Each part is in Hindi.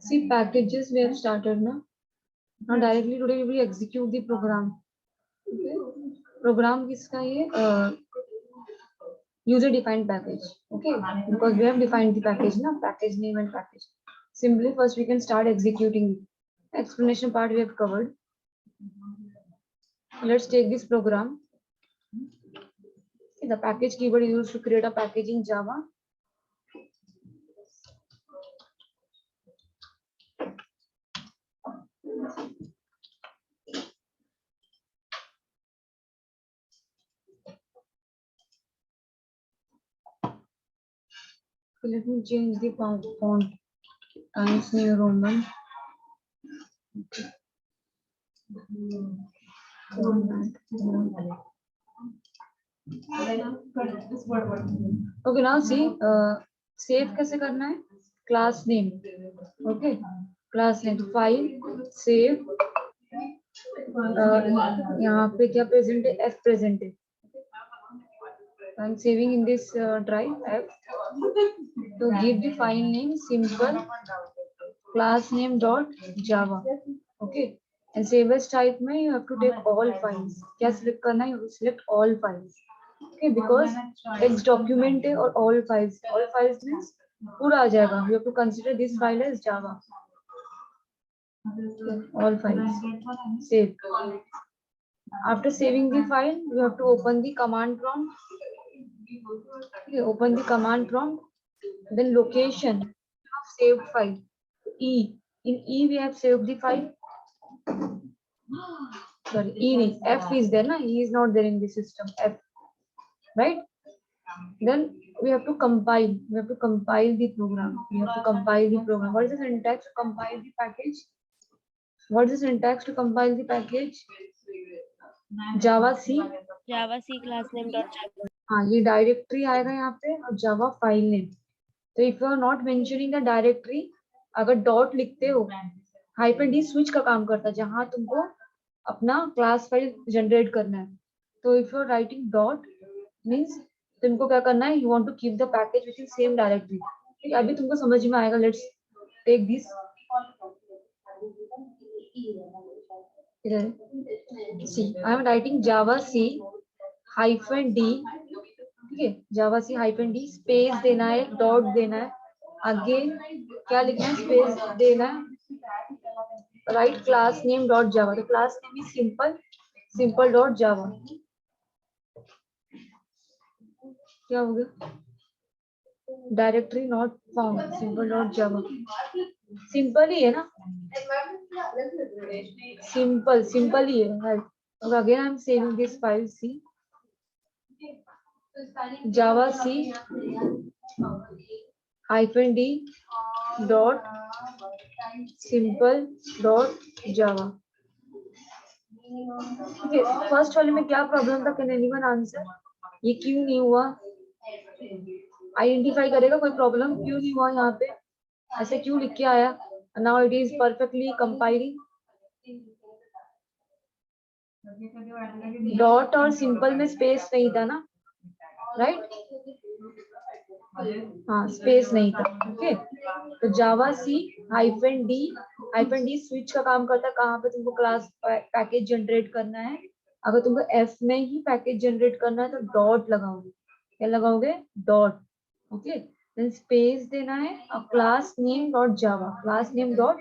See, packages we have started now. Now directly today we will execute the program. Okay. Program किसका ये user defined package. Okay, because we have defined the package ना, package name and package. Simply first we can start executing. Explanation part we have covered. Let's take this program. The package keyword is used to create a package in Java. So let me change the font. Times New Roman. Okay. Okay, now see, save कैसे करना है? Class name. Okay, class name. File, save. यहाँ पे क्या present है? F present है. I'm saving in this drive F. To give the file name simple class name dot java. Okay. And save as type में you have to take all files. क्या select करना है? You have to select all files. Okay, because text document है और all files. All files means पूरा आ जाएगा. You have to consider this file as Java. Okay, all files. Save. After saving the file, you have to open the command prompt. Okay, open the command prompt. Then location of saved file. E. In E we have saved the file. Sorry, E. F is there, na? E is not there in the system. F. Right? Then we have to compile. We have to compile the program. We have to compile the program. What is the syntax to compile the package? What is the syntax to compile the package? Java C. Java C class name dot Java. हाँ, ये डायरेक्टरी आएगा यहाँ पे और जावा फाइल नेम. तो if you are not mentioning the directory, अगर डॉट लिखते हो, हाइफन डी स्विच का काम करता है जहां तुमको अपना क्लास फाइल जनरेट करना है. तो if you are writing dot means तुमको क्या करना है, you want to keep the package within same directory. ठीक है, अभी तुमको समझ में आएगा. Let's take this. See I am writing Java C hyphen D. ठीक है, Java C hyphen D space देना है, डॉट देना है, आगे क्या लिखना है, स्पेस देना है, right class name dot Java. तो class name is simple, simple dot Java. क्या हो गया? Directory not found, simple dot Java. Simple ही है ना, सिंपल सिंपल ही है. Right. Again I am saving this file see Java C hyphen D dot simple dot Java. ठीक है, फर्स्ट वाले में क्या प्रॉब्लम था? Can anyone answer? ये क्यों नहीं हुआ? आइडेंटिफाई करेगा कोई प्रॉब्लम क्यों नहीं हुआ? यहाँ पे ऐसे क्यों लिख के आया? Now it is perfectly compiling. Dot और सिंपल में स्पेस नहीं था ना, राइट? हाँ, स्पेस नहीं था. ओके, तो जावा सी हाइफन डी स्विच का काम करता है. कहाँ पे तुमको क्लास पैकेज जनरेट करना है. अगर तुमको एफ में ही पैकेज जनरेट करना है तो डॉट लगाओगे. क्या लगाओगे? डॉट. ओके, देन स्पेस देना है और class name dot Java, class name dot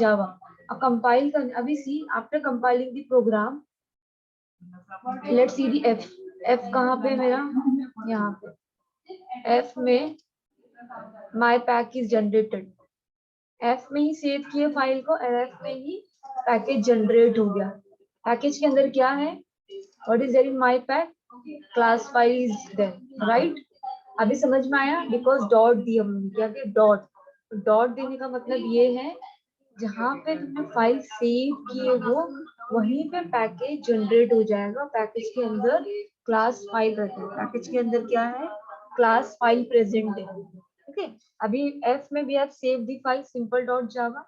Java. अब कंपाइल कर. अभी see after compiling the program let's see the F. F कहाँ पे मेरा? यहाँ पे. एफ में my pack is generated. F में ही सेव किए फाइल को, एफ में ही पैकेज जनरेट हो गया. पैकेज के अंदर क्या है? What is there in my pack? Class file is there, right? अभी समझ में आया? बिकॉज डॉट दी हमने. क्या कि डॉट. डॉट देने का मतलब ये है जहाँ पे तुमने फाइल सेव किए हो वहीं पे पैकेज जनरेट हो जाएगा. पैकेज के अंदर क्लास फाइल रहता है. पैकेज के अंदर क्या है? क्लास फाइल प्रेजेंट है. ओके, अभी एफ में we have save the file simple dot Java.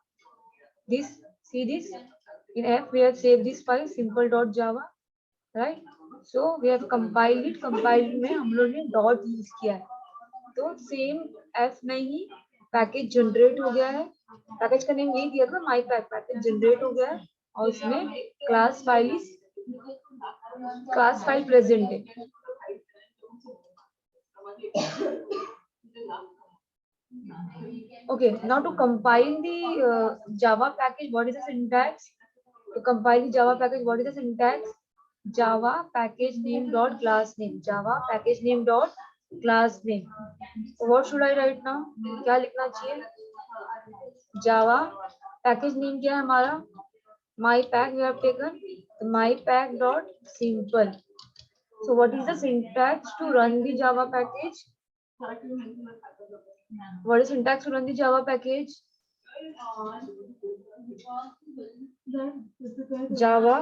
This see this in F we have save this file simple dot Java, right? So we have compiled it. Compiled में हम लोग ने डॉट यूज किया है. तो सेम एफ में ही पैकेज जनरेट हो गया है, पैकेज का नेम यही दिया था माई पैकेज जनरेट हो गया है और उसमें क्लास फाइल प्रेजेंट है। Okay, now to compile the Java package, what is the syntax? To compile the Java package, what is the syntax? Java package name dot class name. Java package name dot class name. So what should I write now? क्या लिखना चाहिए? Java package name क्या है हमारा? My pack we have taken my pack dot simple. So what is the syntax to run the Java package? What is syntax to run the Java package? Java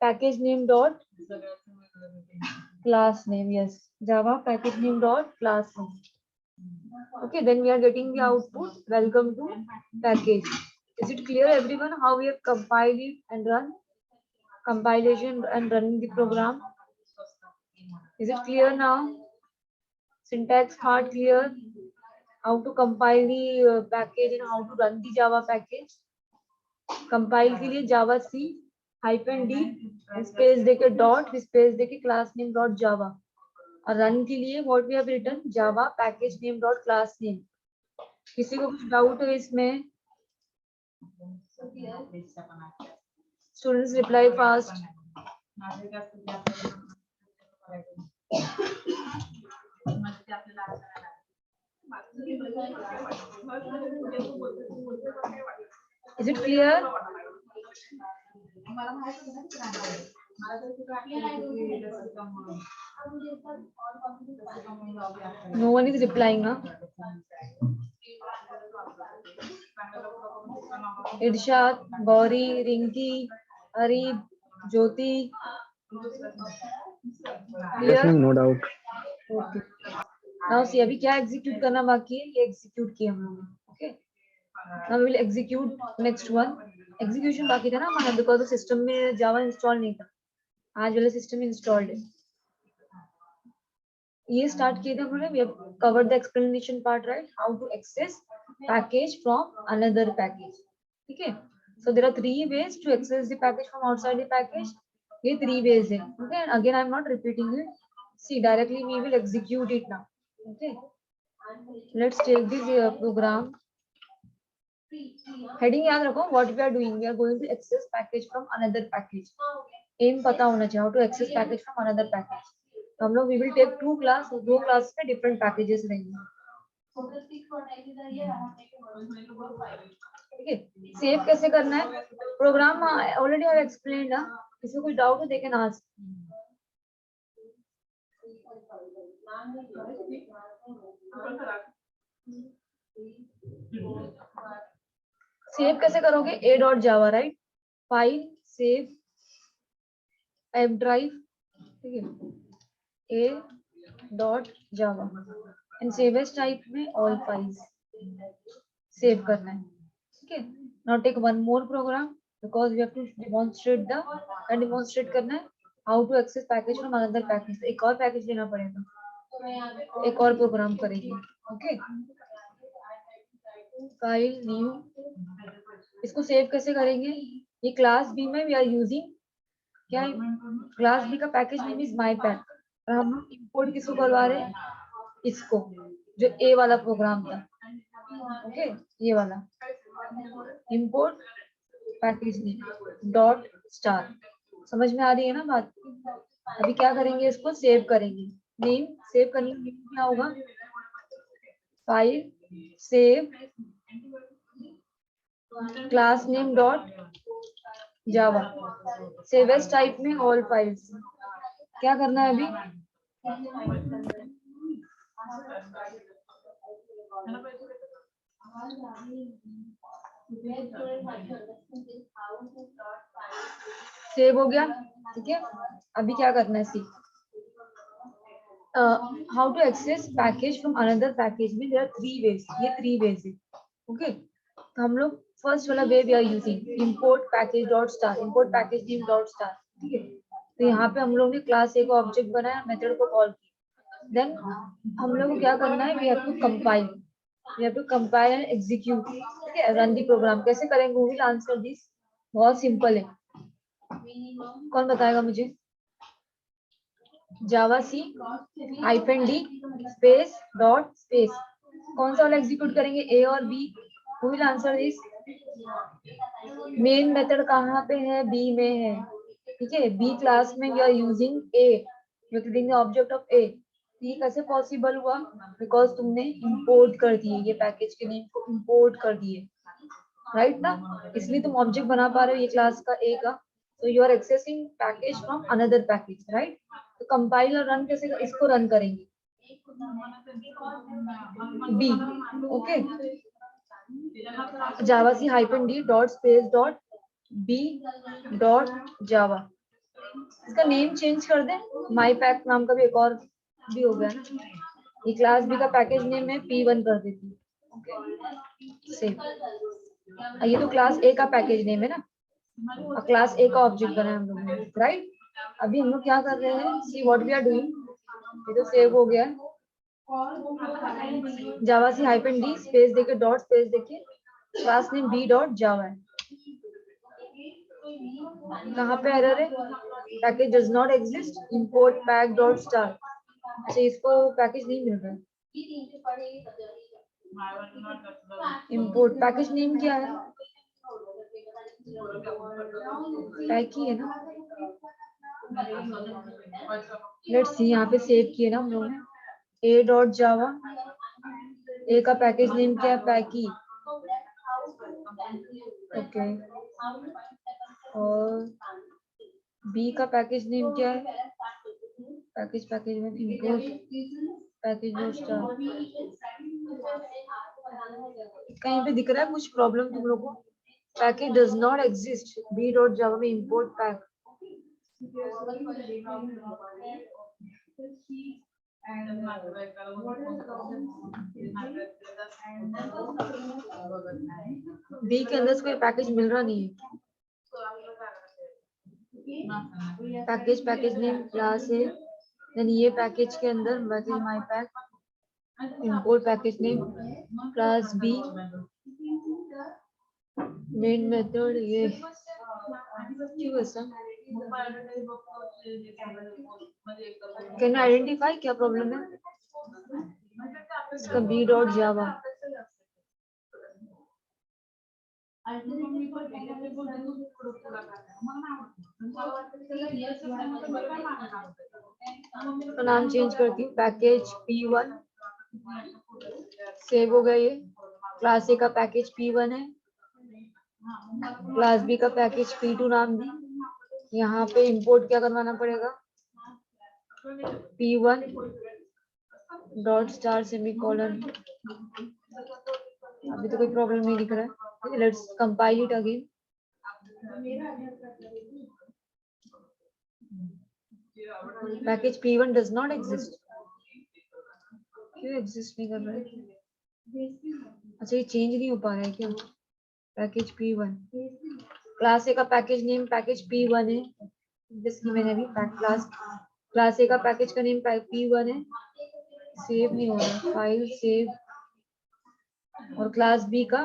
package name dot class name. Yes, Java package name dot class name. Okay, then we are getting the output. Welcome to package. Is it clear, everyone, how we have compiled it and run compilation and running the program? Is it clear now? Syntax part clear? How to compile the package and how to run the Java package? Compile के लिए Java C -d स्पेस देके डॉट स्पेस देके क्लास नेम डॉट जावा और रन के लिए what we have written Java package name dot class name. किसी को कुछ डाउट है इसमें? Students reply fast. Is it clear? No one is replying now. Irshad, Gauri, Rinki, Arib, Jyoti. Yes, ma'am, no doubt. Okay. Now see अभी क्या execute करना बाकी है? ये execute किया हम लोगों ने. Okay. Now we will execute next one. Execution बाकी था ना हमारा because system में Java install नहीं था. आज वाले system में installed है. ये start किए थे हम लोगों ने. We have covered the explanation part, right? How to access package from another package. ठीक है? So there are three ways to access the package from outside the package. ये three ways है. Okay. And again I am not repeating it. See, directly we will execute it now. Okay. Let's take this program. Heading याद रखो. What we are doing? We are going to access package from another package. Aim पता होना चाहिए. How to access package from another package. तो हम लोग we will take two class. दो class में different packages रहेंगे. ठीक है. सेव कैसे करना है? Program already I have explained ना. किसी को कोई डाउट हो they can ask. सेव कैसे करोगे? a dot Java right. File save F drive. ठीक है. a dot Java and save as type में ऑल फाइल्स सेव करना है. ठीक है. Now take one more program because we have to demonstrate करना है how to access package from another package. एक और पैकेज लेना पड़ेगा. एक और प्रोग्राम करेंगे. ओके. File new. इसको सेव कैसे करेंगे? ये क्लास बी में वी आर यूजिंग क्या है? क्लास बी का package name is my pack और हम लोग इंपोर्ट किसको करवा रहे हैं? इसको जो ए वाला प्रोग्राम था. ओके. ये वाला import package name dot star. समझ में आ रही है ना बात? अभी क्या करेंगे? इसको सेव करेंगे. नेम सेव करने का नेम क्या होगा? File save class name dot Java save as type में ऑल फाइल्स. क्या करना है अभी? सेव हो गया. ठीक है. अभी क्या करना है? See how to access package from another package में देयर आर थ्री वेज. ये थ्री वेज है. ओके. तो हम लोग फर्स्ट वाला way we are using import package dot star. Import package name dot star. ठीक है. तो यहाँ पे हम लोग ने क्लास ए का ऑब्जेक्ट बनाया, मेथड को कॉल किया. देन हम लोग को क्या करना है? We have to compile. you have to compile and execute. ठीक है, run the program कैसे करेंगे? Who will answer this? बहुत सिंपल है, कौन बताएगा मुझे? जावा सी -d स्पेस डॉट स्पेस, कौन सा वाला एग्जीक्यूट करेंगे? ए और B? Who will answer this? Main method कहाँ पे है? बी में है, ठीक है। बी क्लास में you are using A, you are creating the object of A. ये कैसे पॉसिबल हुआ? बिकॉज तुमने इंपोर्ट कर दिए, ये पैकेज के नेम को इंपोर्ट कर दिए, राइट ना, इसलिए तुम ऑब्जेक्ट बना पा रहे हो ये क्लास का ए का। तो you are accessing package from another package, right. तो कंपाइल और रन कैसे? इसको रन करेंगे बी, ओके। जावा सी -d dot space dot B dot Java, इसका नेम चेंज कर दे, माई पैक नाम का भी एक और भी हो गया ना। ये क्लास बी का पैकेज नेम है, P1 कर देती हूँ, ओके सेम। ये तो क्लास ए का पैकेज नेम है ना, और क्लास ए का ऑब्जेक्ट बना है हम लोगों ने, राइट। अभी हम लोग क्या कर रहे हैं? See what we are doing, ये तो सेव हो गया है। जावा सी -d स्पेस देके डॉट स्पेस देके class name B dot Java है। कहाँ पे एरर है? Package does not exist, import pack dot star. अच्छा, इसको पैकेज नहीं मिल रहा है। इंपोर्ट पैकेज नेम क्या है? पैक ही है ना। लेट्स सी, यहाँ पे सेव किए ना हम लोगों ने, ए डॉट जावा, ए का पैकेज नेम क्या है? पैकी, ओके। और बी का पैकेज नेम क्या है? पैकेज में इंपोर्ट पैकेज डॉट स्टार। कहीं पे दिख रहा है कुछ प्रॉब्लम तुम लोग को? Package does not exist, B dot Java में इंपोर्ट पैक। बी के अंदर कोई पैकेज मिल रहा नहीं है। पैकेज नेम क्लास है, देन ये पैकेज के अंदर package my pack, import package name class B, main method ये क्यों ऐसा? कैन आइडेंटिफाई क्या प्रॉब्लम है इसका? बी डॉट जावा, तो नाम चेंज करती हूँ, पैकेज P1, सेव हो गया ये। क्लास ए का पैकेज P1 है, क्लास बी का पैकेज P2 नाम दी। यहाँ पे इंपोर्ट क्या करवाना पड़ेगा? P1 dot star semicolon. अभी तो कोई प्रॉब्लम नहीं दिख रहा है, let's compile it again. Package P1 does not exist, क्यों एग्जिस्ट नहीं कर रहा है? अच्छा, ये चेंज नहीं हो पा रहा है क्या? पैकेज P1, क्लास ए का पैकेज नेम पैकेज P1 है, जिसकी मैंने अभी क्लास ए का पैकेज का नेम P1 है, सेव नहीं हो रहा, फाइल सेव। और क्लास बी का,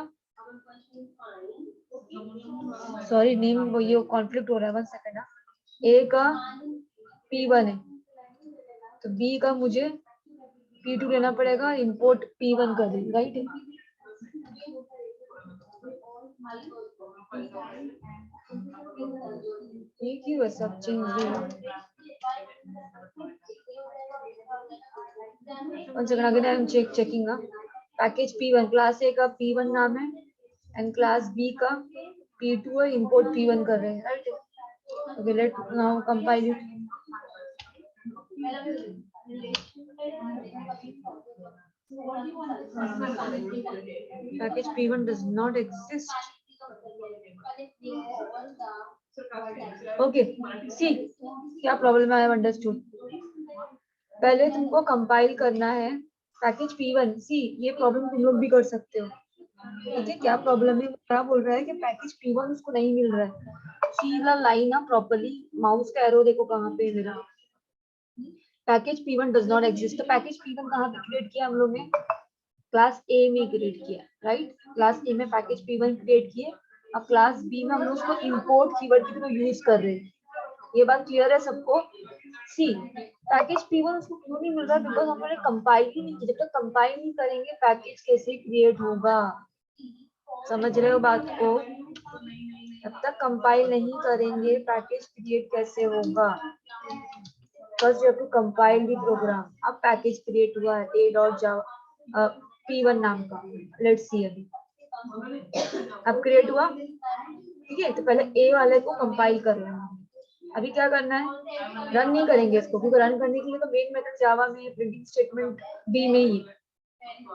सॉरी नेम वो ये कॉन्फ्लिक्ट हो रहा है, 1 सेकेंड। ए का P1 है, तो बी का मुझे P2 लेना पड़ेगा, इंपोर्ट P1 कर दें, राइट। ये क्यों है सब चेंज नहीं हुआ? I am checking. Package P1, class ए का P1 नाम है एंड क्लास बी का P2 है, इंपोर्ट P1 कर रहे हैं, right. Okay, let now compile it. Package P1 does not exist. Okay, see क्या प्रॉब्लम है? I have understood. पहले तुमको कंपाइल करना है पैकेज P1। सी, ये प्रॉब्लम तुम लोग भी कर सकते हो, ठीक है। क्या प्रॉब्लम है? क्या बोल रहा है कि पैकेज P1 उसको नहीं मिल रहा है। सीधा लाइन ना प्रॉपर्ली, माउस का एरो देखो कहाँ पे मेरा। Package P1 does not exist, तो पैकेज P1 कहाँ पे क्रिएट किया हम लोग ने? क्लास ए में क्रिएट किया, राइट। क्लास ए में पैकेज P1 क्रिएट किए, अब क्लास बी में हम लोग उसको इंपोर्ट कीवर्ड की तरह यूज कर रहे हैं। ये बात क्लियर है सबको? सी पैकेज P1 उसको क्यों नहीं मिल रहा, बिकॉज हमने कंपाइल ही नहीं किया। जब तक कंपाइल नहीं करेंगे पैकेज कैसे क्रिएट होगा, समझ रहे हो बात को? जब तक कंपाइल नहीं करेंगे पैकेज क्रिएट कैसे होगा? First you have to compile the program. अब पैकेज क्रिएट हुआ है a.java P1 नाम का, लेट्स सी। अभी अब क्रिएट हुआ, ठीक है। तो पहले ए वाले को कंपाइल कर लेना। अभी क्या करना है, रन नहीं करेंगे इसको, क्योंकि रन करने के लिए तो मेन मेथड जावा में है, प्रिंटिंग स्टेटमेंट बी में ही है।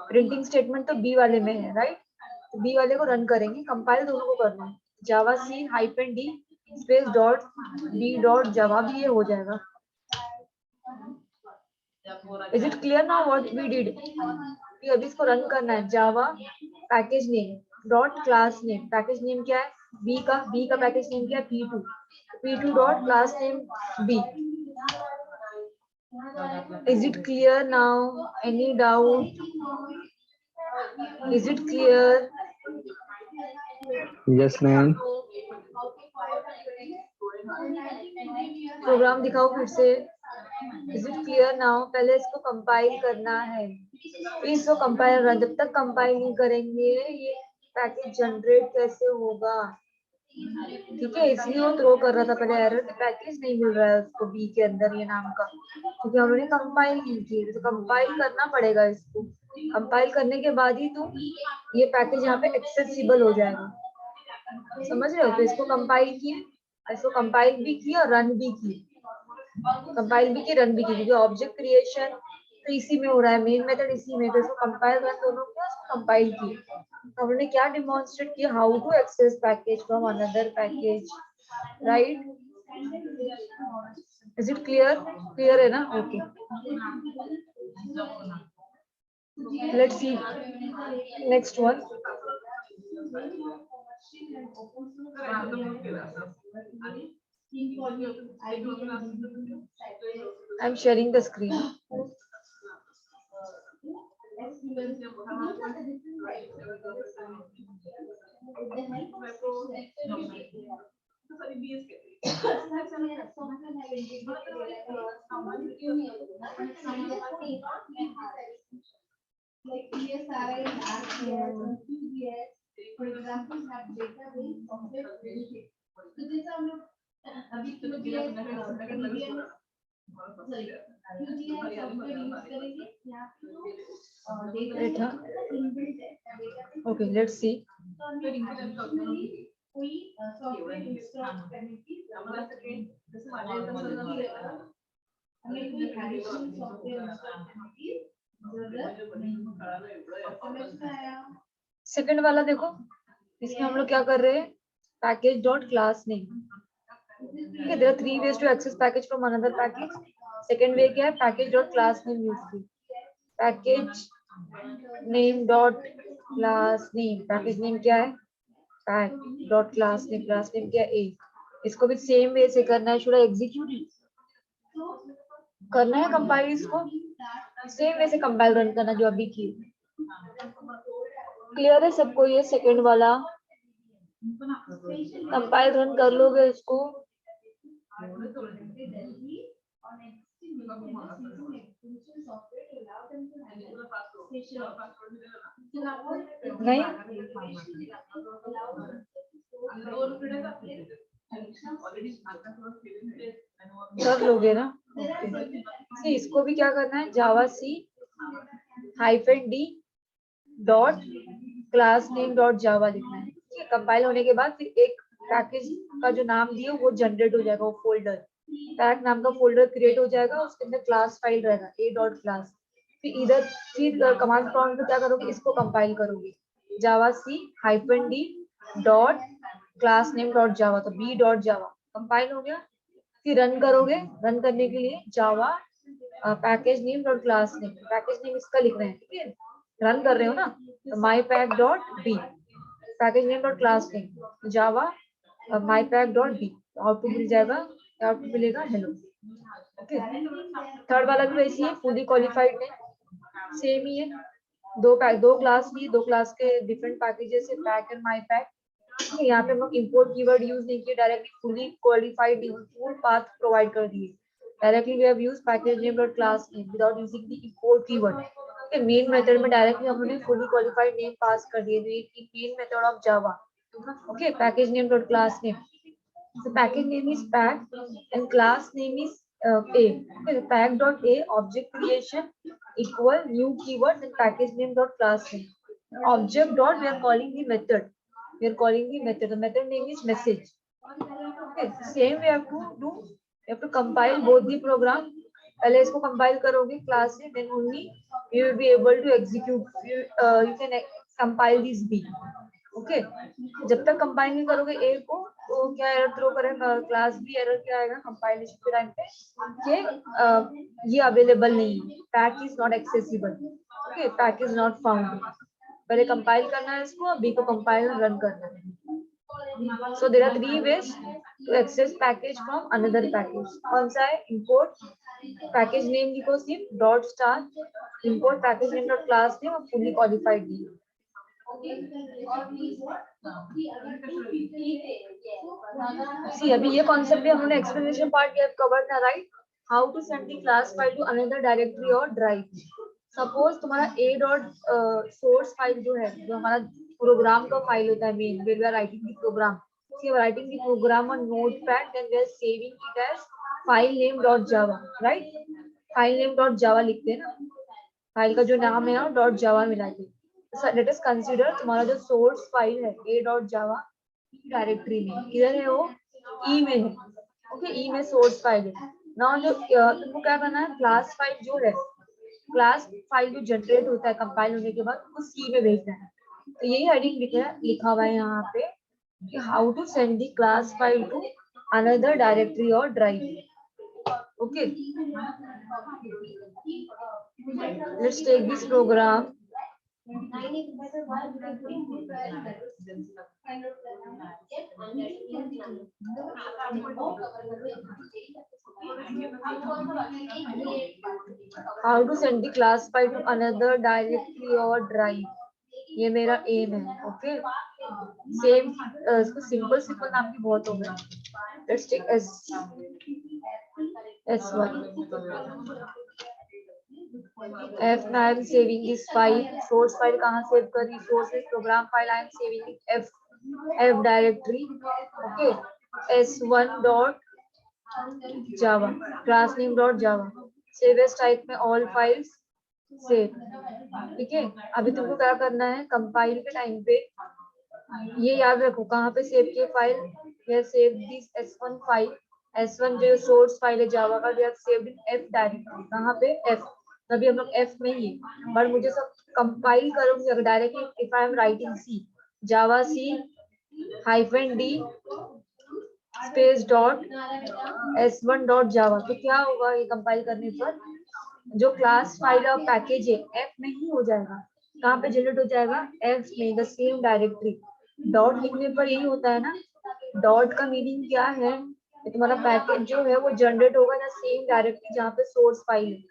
प्रिंटिंग स्टेटमेंट तो बी वाले में है, राइट। तो बी वाले को रन करेंगे, कंपाइल दोनों को करना है। जावा सी -d space dot B dot Java, भी ये हो जाएगा। Is it clear now what we did? अभी इसको रन करना है। Java package name dot class name, package name क्या है बी का पैकेज नेम क्या है p2 dot class name B. Is it clear now? Any doubt? Is it clear? Yes, ma'am. Program दिखाओ फिर से। Is it clear now? पहले इसको कंपाइल करना है, फिर इसको कंपाइल रन। जब तक कंपाइल नहीं करेंगे ये पैकेज जनरेट कैसे होगा? ठीक है, इसलिए वो थ्रो कर रहा था पहले एरर कि पैकेज नहीं मिल रहा है उसको बी के अंदर ये नाम का, क्योंकि हमने कंपाइल नहीं की। तो कंपाइल करना पड़ेगा इसको। कंपाइल करने के बाद ही तो ये पैकेज यहाँ पे एक्सेसिबल हो जाएगा, समझ रहे हो? तो इसको कंपाइल किए, इसको कंपाइल भी किया और रन भी की। कंपाइल भी की, रन भी की, क्योंकि ऑब्जेक्ट क्रिएशन तो इसी में हो रहा है, मेन मेथड इसी में। तो इसको कंपाइल रन दोनों किया, उसको कंपाइल किए। तो हमने क्या डिमॉन्स्ट्रेट किया, how to access package from another package, right. Is it clear? Clear है ना? Okay, let's see next one. I'm sharing the screen. Like ESI, RCS, QGS, for example, have database software related. So this are not अभी QGS sorry QGS software use करेंगे यहाँ पे data inbuilt है। Okay, let's see. तो हमें कोई सॉफ्टवेयर इंस्टॉल करने की जरूरत नहीं, हमें कोई एडिशनल सॉफ्टवेयर इंस्टॉल करने की जरूरत नहीं। समझ में आया? सेकंड वाला देखो, इसमें हम लोग क्या कर रहे हैं, पैकेज डॉट क्लास नेम। ठीक है, there are 3 ways to access package from another package. Second way क्या है, package dot class name use की। Package name dot class name, package name क्या है पैक डॉट क्लास नेम क्या है ए। इसको भी सेम वे से करना है। Should I execute it? करना है कंपाइल, इसको सेम वे से कंपाइल रन करना जो अभी की। क्लियर है सबको ये सेकंड वाला? कंपाइल रन कर लोगे इसको? नहीं कर लोगे ना? okay. इसको भी क्या करना है, जावा सी -d dot class name dot जावा लिखना है। ठीक है, कंपाइल होने के बाद फिर एक पैकेज का जो नाम दिया वो जनरेट हो जाएगा, वो फोल्डर पैक नाम का फोल्डर क्रिएट हो जाएगा, उसके अंदर क्लास फाइल रहेगा a डॉट क्लास। फिर कमांड प्रॉम्प्ट में क्या करोगे, इसको कंपाइल करोगे, जावा सी -d dot class name dot Java, तो b डॉट जावा कंपाइल हो गया। फिर रन करोगे, रन करने के लिए Java package name dot class name, package name इसका लिख रहे हैं। ठीक है, रन कर रहे हो ना, तो my pack dot B, package name dot class name Java my pack dot B, output मिल जाएगा, आउटपुट मिलेगा हेलो। ओके, थर्ड वाला भी वैसी है, फुली क्वालिफाइड है, सेम ही है। दो क्लास ली, दो क्लास के डिफरेंट पैकेजेस है, पैक एंड माई पैक। यहाँ पे हम लोग इम्पोर्ट कीवर्ड यूज नहीं किए, directly fully qualified full path provide कर दिए। Directly we have used package name dot class name without using the import keyword. Main method में डायरेक्टली हम लोग ने फुली क्वालिफाइड नेम पास कर दिए, main method of Java. Okay, package name dot class name, so package name is pack and class name is a. Okay, pack dot a object creation equal new keyword and package name dot class name. Object dot we are calling the method. We are calling the method. The method name is message. Okay, same we have to do. You have to compile both the program. पहले इसको compile करोगे class से, then only you will be able to execute. You can compile this B. Okay जब तक कंपाइल नहीं करोगे ए को तो क्या एरर थ्रो करेगा क्लास बी, एरर क्या आएगा कंपाइलेशन के टाइम पे कि ये अवेलेबल नहीं है, pack is not accessible. Okay, pack is not found. पहले कंपाइल करना है इसको, बी को कंपाइल रन करना है। So there are 3 ways to access package from another package. कौन सा है? इंपोर्ट पैकेज नेम लिखो सिर्फ dot star, import package name dot class name और फुली क्वालिफाइड दी। See, अभी ये कॉन्सेप्ट भी हमने explanation part we have covered ना, right? How to send the class file to another directory और ड्राइव। सपोज तुम्हारा a डॉट सोर्स फाइल जो है, जो हमारा प्रोग्राम का फाइल होता है main, where we are writing the program, we are writing the program on notepad, then we are saving it as file name dot Java, right? File name dot Java लिखते हैं ना, फाइल का जो नाम है डॉट जावा मिला के। लेट अस कंसीडर तुम्हारा जो सोर्स फाइल है a.java डायरेक्टरी में, किधर है वो? ई में है। ओके, ई में सोर्स फाइल है। नाउ जो तुमको क्या करना है, क्लास फाइल जो है, क्लास फाइल जो जनरेट होता है कंपाइल होने के बाद, उसको सी में भेजना है। तो यही हेडिंग लिखा हुआ है यहाँ पे कि how to send the class file to another directory और ड्राइव। Okay, let's take this program. How to send the class file to another directory or drive, ये मेरा एम है। ओके, सेम इसको सिंपल नाम भी बहुत हो गया। लेट्स टेक S1 F में I am saving this file. Source file कहाँ सेव कर रही? Source is program file, I am saving F directory. Okay, S1 dot Java, class name dot Java, save as type में ऑल फाइल्स सेव। ठीक है, अभी तुमको क्या करना है, कंपाइल के टाइम पे ये याद रखो कहाँ पे सेव किए file, we have save this S1 file. S1 जो सोर्स फाइल है जावा का, we have saved in F directory. कहाँ पे? F। तभी हम लोग F में ही, पर मुझे सब कंपाइल करूंगी अगर directly, if I am writing C Java C -d space dot S1 dot Java, तो क्या होगा ये कंपाइल करने पर, जो क्लास फाइल और पैकेज है F में ही हो जाएगा। कहाँ पे जनरेट हो जाएगा? F में, द सेम डायरेक्टरी। डॉट लिखने पर यही होता है ना, डॉट का मीनिंग क्या है, तुम्हारा पैकेज जो है वो जनरेट होगा ना सेम डायरेक्टरी जहाँ पे सोर्स फाइल है,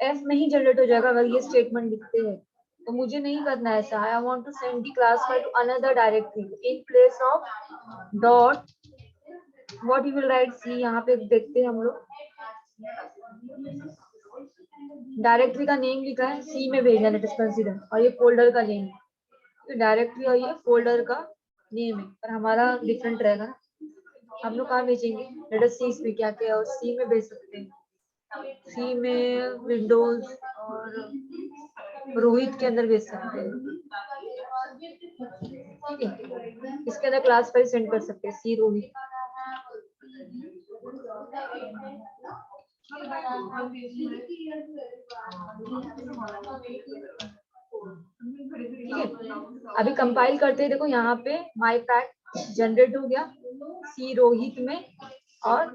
F में ही जनरेट हो जाएगा अगर ये स्टेटमेंट लिखते हैं। तो मुझे नहीं करना है ऐसा, I want to send the class file to another directory in place of dot what you will write see. यहाँ पे देखते हैं हम लोग, डायरेक्टरी का नेम लिखा है, सी में भेजना, लेट अस कंसीडर, और ये फोल्डर का नेम है, तो डायरेक्टरी और ये फोल्डर का नेम है, पर हमारा डिफरेंट रहेगा ना। हम लोग कहाँ भेजेंगे? लेट अस सी, इसमें क्या क्या है, और सी में भेज सकते हैं, सी में विंडोज और रोहित के अंदर भेज सकते हैं। ठीक है, इसके अंदर क्लास फाइल सेंड कर सकते हैं, सी रोहित। ठीक है, अभी कंपाइल करते हैं। देखो यहाँ पे माई पैक जनरेट हो गया सी रोहित में, और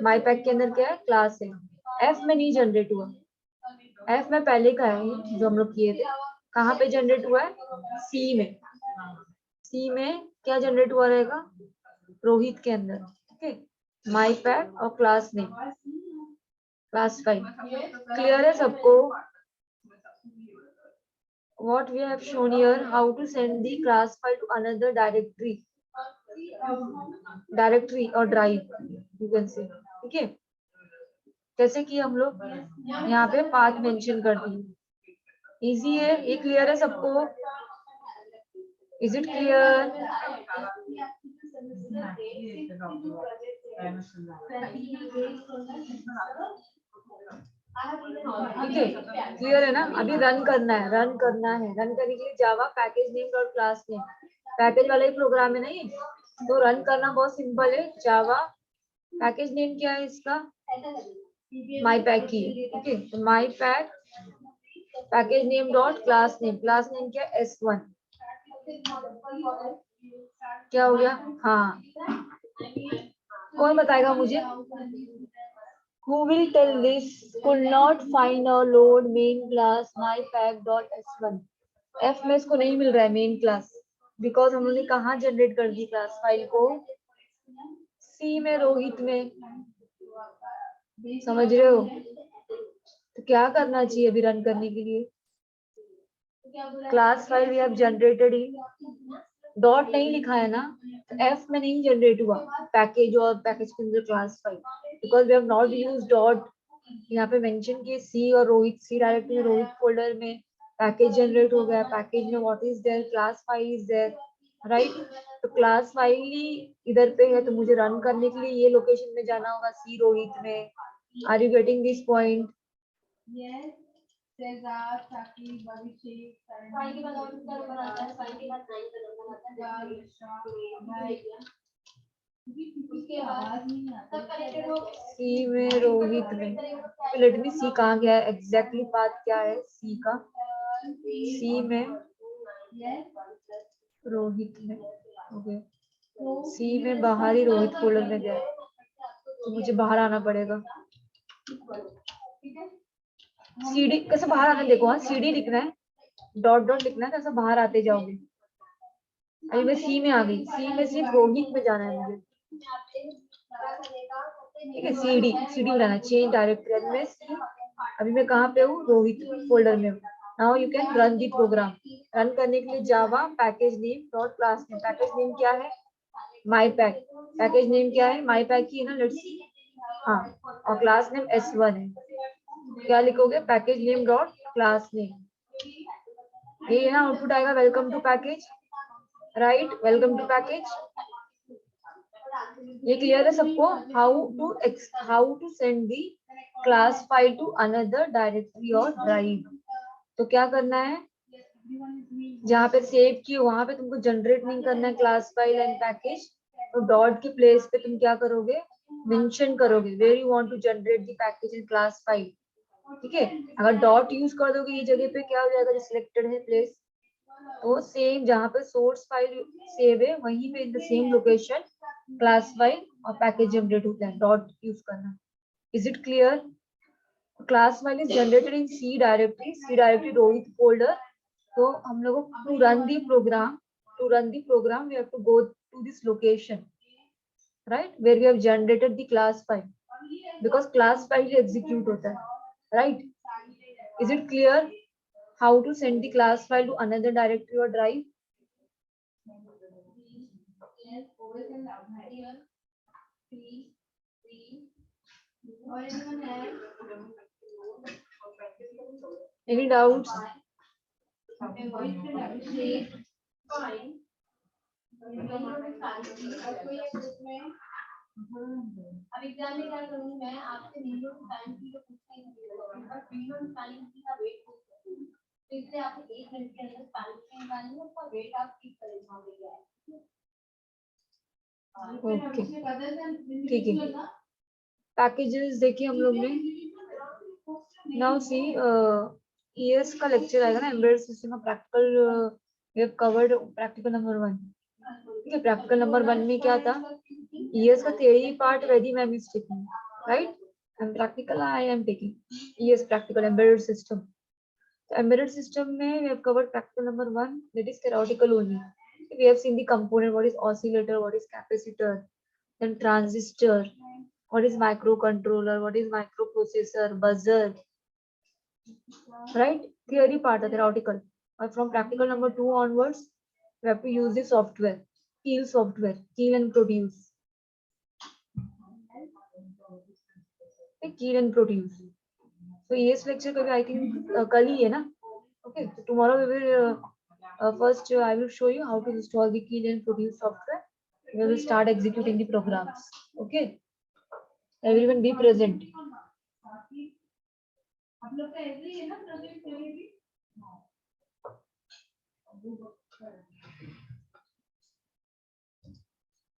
माई पैक के अंदर क्या है? क्लास है। एफ में नहीं जनरेट हुआ, एफ में पहले का है जो हम लोग किए थे। कहाँ पे जनरेट हुआ है? सी में। सी में क्या जनरेट हुआ रहेगा? रोहित के अंदर। ओके, माई पैक और class name, class file. Clear है सबको? what we have shown here, how to send the class file to another directory or drive, you can say. ठीक है, जैसे कि हम लोग यहाँ पे पाथ मेंशन कर दिए. इजी है, ये क्लियर है सबको? Is it clear? ठीक है, क्लियर है ना? अभी रन करना है. रन करने के लिए Java package name dot class name, package वाला ही प्रोग्राम है ना ये, तो रन करना बहुत सिंपल है. जावा पैकेज नेम क्या है इसका? माई पैक की. ओके, तो my pack package name dot class name क्या? S1. क्या हो गया? हाँ, कौन बताएगा मुझे? Who will tell this? Could not find or load main class mypack.s1. F में इसको नहीं मिल रहा है मेन क्लास, बिकॉज हम लोगों ने कहाँ जनरेट कर दी क्लास फाइल को? सी में, रोहित में. समझ रहे हो? तो क्या करना चाहिए अभी रन करने के लिए? Class file we have generated in, dot नहीं लिखा है ना, तो एफ में नहीं जनरेट हुआ पैकेज और पैकेज के अंदर class file, because we have not used dot. यहाँ पे मेंशन किए सी और Rohit, C directly Rohit folder में पैकेज जनरेट हो गया. पैकेज में what is there? Class file is there, right? तो क्लास फाइल ही इधर पे है, तो मुझे रन करने के लिए ये लोकेशन में जाना होगा, सी रोहित में. Are you getting this point? Yes. Cesar, Saki, Abhishek, Sarani, उसकी आवाज नहीं आती. सी में, रोहित में. लेट मी सी कहाँ गया है एग्जैक्टली, बात क्या है सी का? सी में, रोहित में. ओके, सी में बाहर ही रोहित फोल्डर में गया, तो मुझे बाहर आना पड़ेगा. सीडी कैसे बाहर आना? देखो, हाँ सीडी लिखना है, डॉट डॉट लिखना है, कैसे बाहर आते जाओगे. अभी मैं सी में आ गई. सी में सिर्फ रोहित में जाना है मुझे. ठीक है, सीडी बनाना, चेंज डायरेक्टरी में. अभी मैं कहाँ पे हूँ? रोहित फोल्डर में हूँ. Now you can run the program. Run करने के लिए Java package name dot class name, package name क्या है? माई पैक. पैकेज नेम क्या है? माई पैक की है ना, लेट्स सी. हाँ, और क्लास नेम S1 है. क्या लिखोगे? Package name dot class name. ये ना आउटपुट आएगा, welcome to package, right? Welcome to package. ये क्लियर है सबको? How to send the class file to another directory और ड्राइव. तो क्या करना है? जहाँ पे सेव की वहां पे तुमको जनरेट नहीं करना है क्लास फाइल एंड पैकेज, तो डॉट के प्लेस पे तुम क्या करोगे? मेंशन करोगे where you want to generate the package and class file. ठीक है, अगर डॉट यूज कर दोगे ये जगह पे, क्या हो जाएगा? जो सिलेक्टेड है प्लेस, तो सेम जहाँ पे सोर्स फाइल सेव है वहीं पे in the same location class file और पैकेज जनरेट होता है. डॉट यूज करना. Is it clear? Class file is generated in C directory Rohit folder. तो हम लोगों को to run the program we have to go to this location, right, where we have generated the class file, because class file execute होता है, right? Is it clear how to send the class file to another directory और ड्राइव? Any doubts? अब एग्जाम में क्या करूँ मैं? आपसे वीडियो टाइम की तो पूछना ही नहीं, बट वीडियो टाइम की का वेट पूछ सकती हूँ. तो इसलिए आपको 1 मिनट के अंदर टाइम की निकालनी है, उसका वेट आप किस तरह से ओके, ठीक है. पैकेजेस देखिए हम लोग ने. नाउ सी, ES का लेक्चर आएगा ना, एम्बेडेड सिस्टम का practical. We have covered practical number 1. ठीक है, प्रैक्टिकल नंबर 1 में क्या था? ES का theory part Vedi ma'am is taking, right? And practical I am taking. ES practical embedded system. तो एम्बेडेड सिस्टम में we have covered practical number 1, that is theoretical only. We have seen the component, what is oscillator, what is capacitor, then transistor, what is microcontroller, what is microprocessor, buzzer, right? Theory part है theoretical. और from practical number 2 onwards you have to use the software, Keel and Produce. Keel and Produce. So yes lecture का भी I think कल ही है ना? Okay, so tomorrow we will first I will show you how to install the Keel and Produce software. We will start executing the programs. Okay, everyone be present. आप लोग का एग्री है ना प्रोजेक्ट